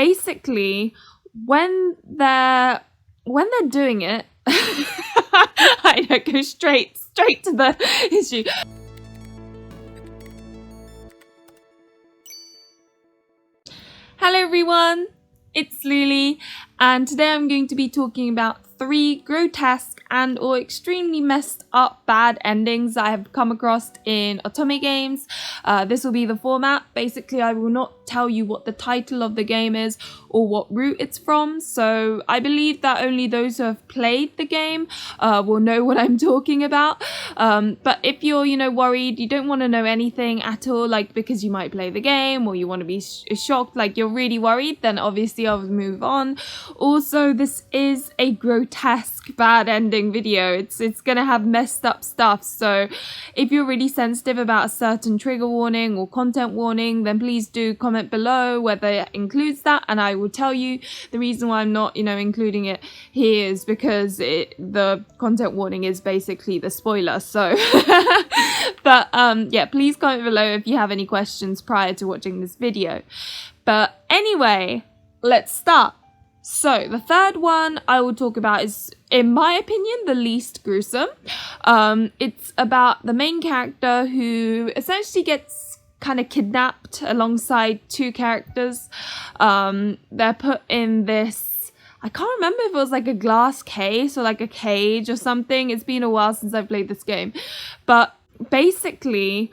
basically, when they're doing it, I don't go straight to the issue. Hello everyone, it's Lily, and today I'm going to be talking about 3 grotesque and or extremely messed up bad endings that I have come across in Otome games. This will be the format. Basically, I will not tell you what the title of the game is or what route it's from, so I believe that only those who have played the game will know what I'm talking about. But if you're, worried, you don't want to know anything at all, like because you might play the game or you want to be shocked, like you're really worried, then obviously I'll move on. Also, this is a grotesque bad ending video. It's gonna have messed up stuff, so if you're really sensitive about a certain trigger warning or content warning, then please do comment below whether it includes that, and I will tell you. The reason why I'm not including it here is because the content warning is basically the spoiler, so but yeah, please comment below if you have any questions prior to watching this video. But anyway, let's start. So the third one I will talk about is, in my opinion, the least gruesome. It's about the main character who essentially gets kind of kidnapped alongside 2 characters. They're put in this, I can't remember if it was like a glass case or like a cage or something. It's been a while since I've played this game. But basically,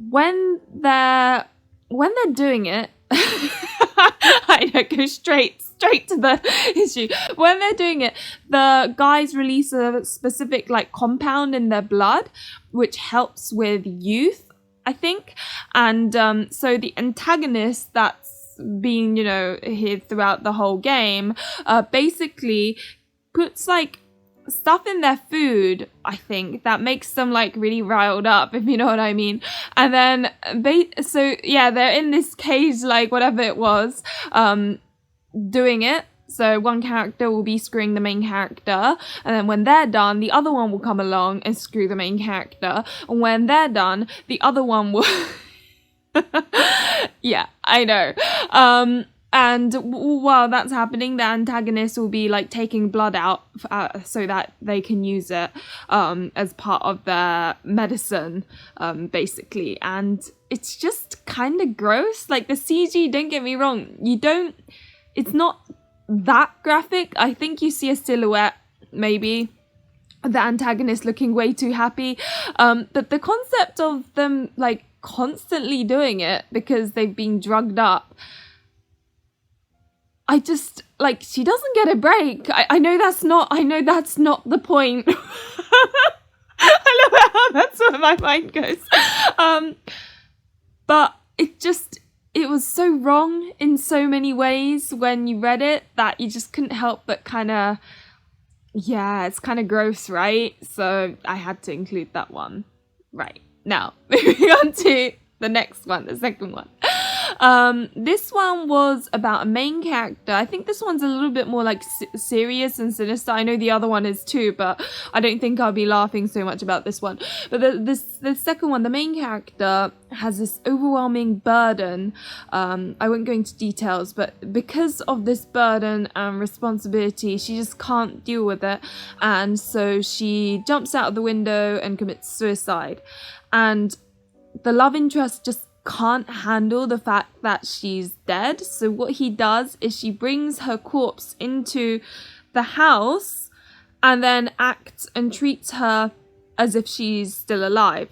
when they're doing it, I don't go straight to the issue. When they're doing it, the guys release a specific compound in their blood, which helps with youth, I think. And so the antagonist that's being, here throughout the whole game, basically puts stuff in their food, I think, that makes them really riled up, if you know what I mean. And then so yeah, they're in this cage, whatever it was, doing it. So one character will be screwing the main character, and then when they're done, the other one will come along and screw the main character, and when they're done, the other one will yeah, I know. And while that's happening, the antagonist will be taking blood out so that they can use it as part of their medicine, basically. And it's just kind of gross. The CG, don't get me wrong, it's not that graphic. I think you see a silhouette, maybe, the antagonist looking way too happy. But the concept of them constantly doing it because they've been drugged up, I just, she doesn't get a break. I know that's not the point. I love how that's where my mind goes. But it was so wrong in so many ways when you read it that you just couldn't help but it's kind of gross, right? So I had to include that one. Right, now, moving on to the next one, the second one. This one was about a main character. I think this one's a little bit more serious and sinister. I know the other one is too, but I don't think I'll be laughing so much about this one. But the second one, the main character has this overwhelming burden. I won't go into details, but because of this burden and responsibility, she just can't deal with it, and so she jumps out of the window and commits suicide. And the love interest just can't handle the fact that she's dead, so what he does is she brings her corpse into the house and then acts and treats her as if she's still alive.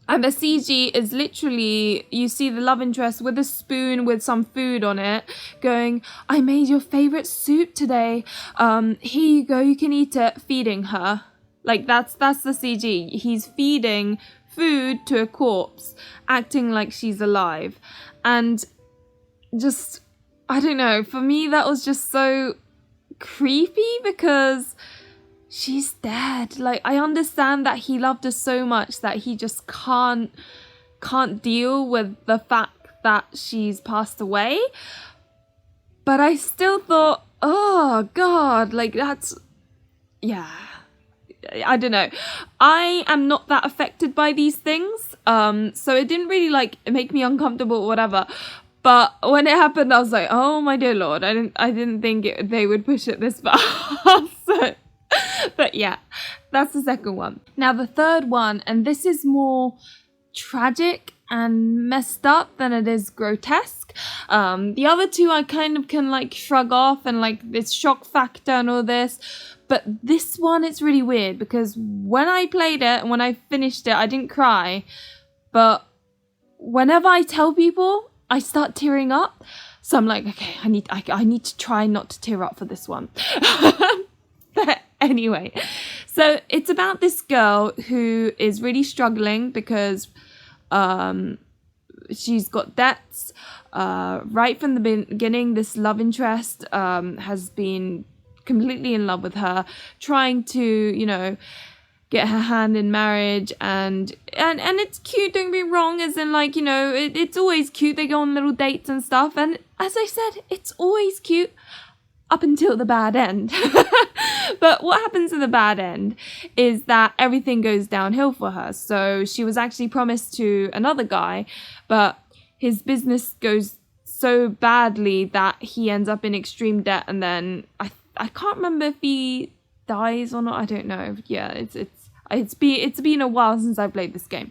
And the CG is literally, you see the love interest with a spoon with some food on it going, "I made your favorite soup today, here you go, you can eat it," feeding her. That's the CG. He's feeding food to a corpse, acting like she's alive. And just, I don't know, for me that was just so creepy because she's dead. I understand that he loved her so much that he just can't deal with the fact that she's passed away. But I still thought, oh god, that's, yeah, I don't know. I am not that affected by these things, so it didn't really make me uncomfortable or whatever. But when it happened, I was like, oh my dear Lord, I didn't think they would push it this far. So, but yeah, that's the second one. Now the third one, and this is more tragic and messed up than it is grotesque. The other two I kind of can like shrug off and like this shock factor and all this. But this one, it's really weird because when I played it and when I finished it, I didn't cry. But whenever I tell people, I start tearing up. So I'm like, okay, I need to try not to tear up for this one. But anyway, so it's about this girl who is really struggling because she's got debts. Right from the beginning, this love interest has been completely in love with her, trying to, you know, get her hand in marriage, and it's cute, don't be wrong, as in like, you know, it's always cute, they go on little dates and stuff, and as I said, it's always cute up until the bad end. But what happens in the bad end is that everything goes downhill for her. So she was actually promised to another guy, but his business goes so badly that he ends up in extreme debt, and then I can't remember if he dies or not. I don't know. Yeah, it's been a while since I played this game.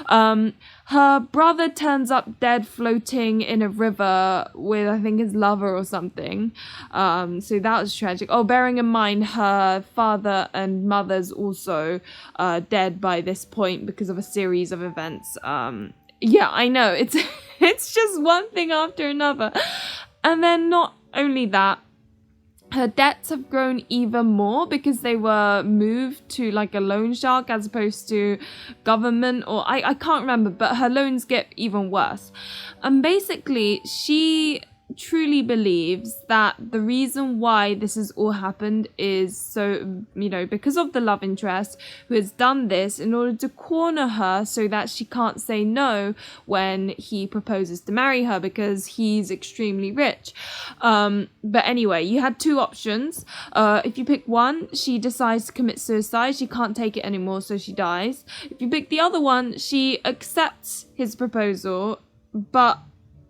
Her brother turns up dead, floating in a river with, I think, his lover or something. So that was tragic. Oh, bearing in mind her father and mother's also dead by this point because of a series of events. Yeah, I know, it's it's just one thing after another. And then not only that, her debts have grown even more because they were moved to like a loan shark as opposed to government, or I can't remember, but her loans get even worse. And basically, she truly believes that the reason why this has all happened is so, you know, because of the love interest who has done this in order to corner her so that she can't say no when he proposes to marry her because he's extremely rich. But anyway, you had two options. If you pick one, she decides to commit suicide. She can't take it anymore, so she dies. If you pick the other one, she accepts his proposal, but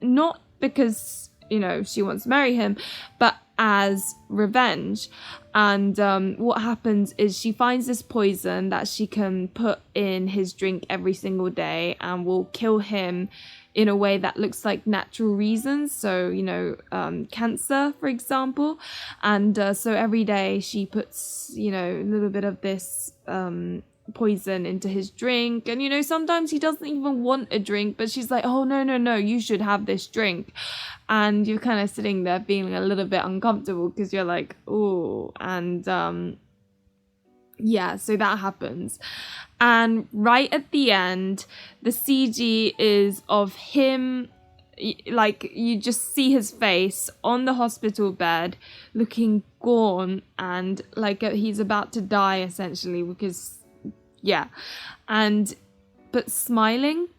not because, you know, she wants to marry him, but as revenge. And what happens is she finds this poison that she can put in his drink every single day and will kill him in a way that looks like natural reasons. So, you know, cancer, for example. And so every day she puts, you know, a little bit of this poison into his drink, and you know, sometimes he doesn't even want a drink, but she's like, oh no, you should have this drink. And you're kind of sitting there feeling a little bit uncomfortable because you're like, oh. And yeah, so that happens. And right at the end, the CG is of him, like, you just see his face on the hospital bed looking gaunt and like he's about to die, essentially, because yeah, but smiling.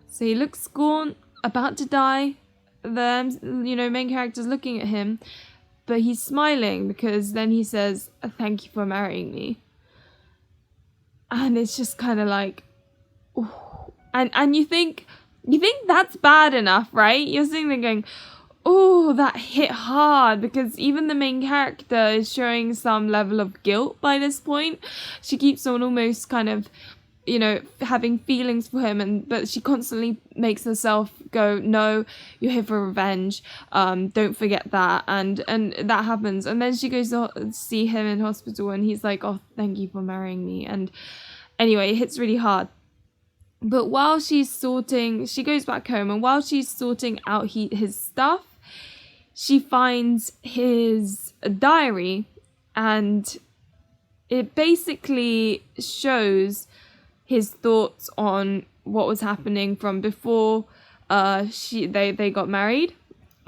So he looks gaunt, about to die. The, you know, main character's looking at him, but he's smiling because then he says, "Thank you for marrying me." And it's just kind of like, ooh. And you think that's bad enough, right? You're sitting there going, oh, that hit hard, because even the main character is showing some level of guilt by this point. She keeps on almost kind of, you know, having feelings for him, but she constantly makes herself go, no, you're here for revenge. Don't forget that. And that happens. And then she goes to see him in hospital and he's like, oh, thank you for marrying me. And anyway, it hits really hard. But while she's sorting, she goes back home, and while she's sorting out his stuff, she finds his diary, and it basically shows his thoughts on what was happening from before they got married,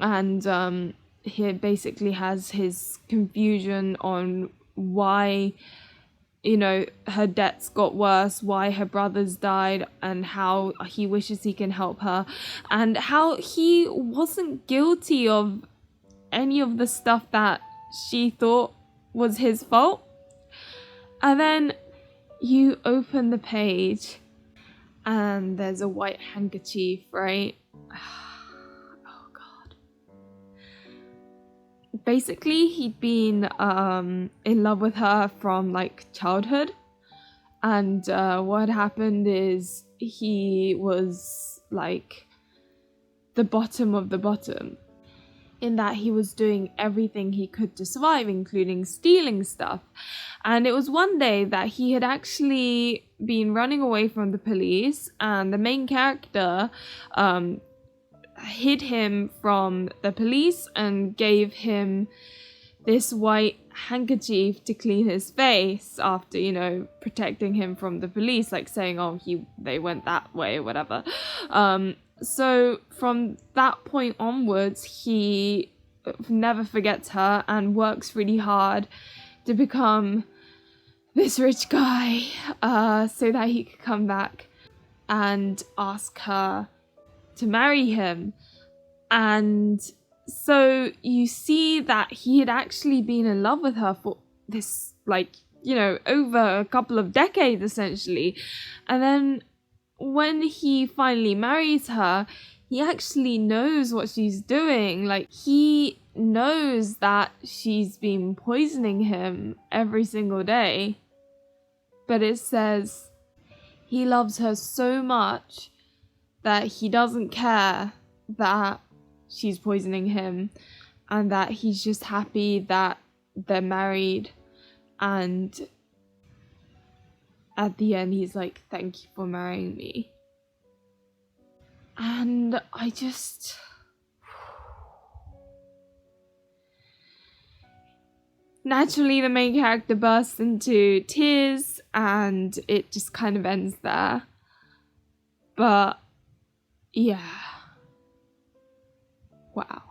and he basically has his confusion on why, you know, her debts got worse, why her brothers died, and how he wishes he can help her, and how he wasn't guilty of any of the stuff that she thought was his fault. And then you open the page and there's a white handkerchief, right? Oh basically he'd been in love with her from like childhood, and what had happened is he was like the bottom of the bottom, in that he was doing everything he could to survive, including stealing stuff. And it was one day that he had actually been running away from the police, and the main character hid him from the police and gave him this white handkerchief to clean his face after, you know, protecting him from the police, like saying, oh, they went that way or whatever. So from that point onwards, he never forgets her and works really hard to become this rich guy, so that he could come back and ask her to marry him. And so you see that he had actually been in love with her for this, like, you know, over a couple of decades essentially. And then when he finally marries her, he actually knows what she's doing. Like, he knows that she's been poisoning him every single day. But it says he loves her so much that he doesn't care that she's poisoning him, and that he's just happy that they're married. And at the end, he's like, thank you for marrying me. And I just... naturally, the main character bursts into tears, and it just kind of ends there. But, yeah. Wow.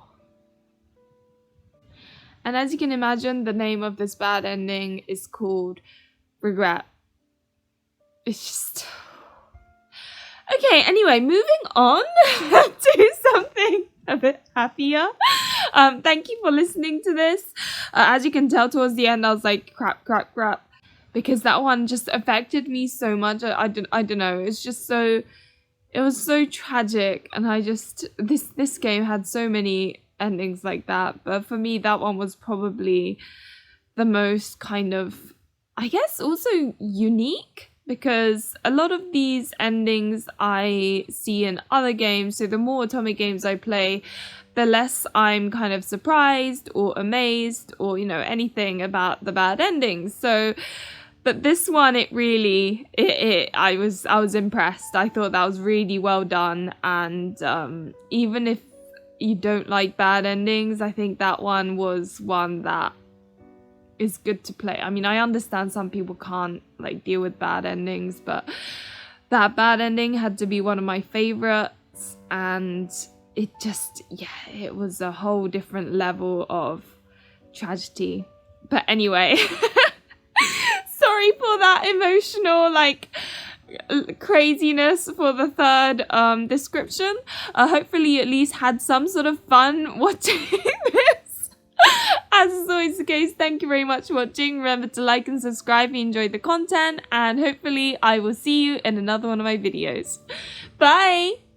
And as you can imagine, the name of this bad ending is called Regret. It's just... okay, anyway, moving on to something a bit happier. Thank you for listening to this. As you can tell, towards the end, I was like, crap. Because that one just affected me so much. I don't know. It's just so... it was so tragic. And I just... This game had so many endings like that. But for me, that one was probably the most kind of... I guess also unique. Because a lot of these endings I see in other games, so the more Otome games I play, the less I'm kind of surprised or amazed or, you know, anything about the bad endings. So, but this one, it really, I was impressed. I thought that was really well done. And even if you don't like bad endings, I think that one was one that is good to play. I mean, I understand some people can't like deal with bad endings, but that bad ending had to be one of my favorites, and it just, yeah, it was a whole different level of tragedy. But anyway, sorry for that emotional like craziness for the third description. Hopefully you at least had some sort of fun watching this. As is always the case, thank you very much for watching. Remember to like and subscribe if you enjoyed the content, and hopefully I will see you in another one of my videos. Bye!